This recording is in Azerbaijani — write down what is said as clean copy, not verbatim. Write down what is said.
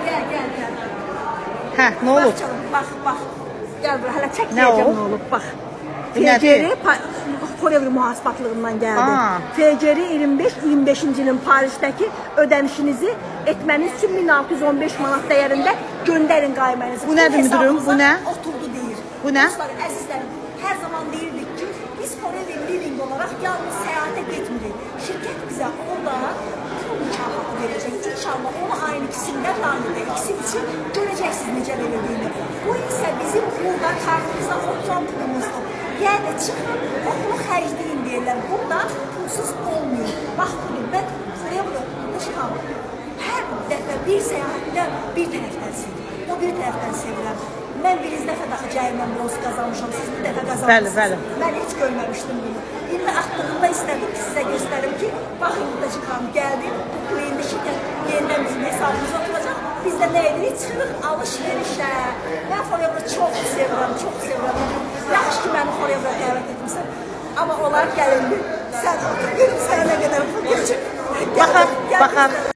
Gel. Hə, nə Bak olub? canım, bak. Gel buraya, hala Ne çekmeyeceğim o? ne olup bak. Bu nədir? Forever muhasebatlığından geldi. Aa. FCR 25 ilin Paris'teki ödenişinizi etmeniz için 1615 manat değerinde gönderin qaymenizi. Bu nədir müdürüm? Bu nə? Oturdu deyir. Bu nə? Dostlar, əzizlərim, her zaman deyirdik ki, biz Forever Living olarak yalnız seyahate gitmirik. Şirket bize orada pul mükafatı verecek. İnşallah onu aynı ikisinden randıda. İkisi için göreceksiniz necə verildiğini. Bu ise bizim burada kartımıza oturan pulumuzdur. Yani çıkın okulu xərcləyin deyirlər. Burada pulsuz olmuyor. Bax budur, ben Forever Living her dəfə bir səyahətdə bir tərəfdən sevirəm. O bir tərəfdən sevirəm. Mən bir dəfə daha cəyimən bronz qazanmışam, siz bir dəfə qazanmışsınız. Bəli. Mən heç görməmişdim bunu. İndi aklımda istedim ki, sizə göstərim ki, baxın burada çıxam, gəldim, bu kliyində şirkət yenidən bizim hesabımıza oturacaq. Biz də nə edirik? Çıxırıq alış-verişə. Mən Forever'ı çox sevirəm. Yaxşı ki, məni Forever'a dəvət etmişsən. Amma onlar gəlindi. Sən otur, görüm sənə nə qədər pul geçir. Baxar.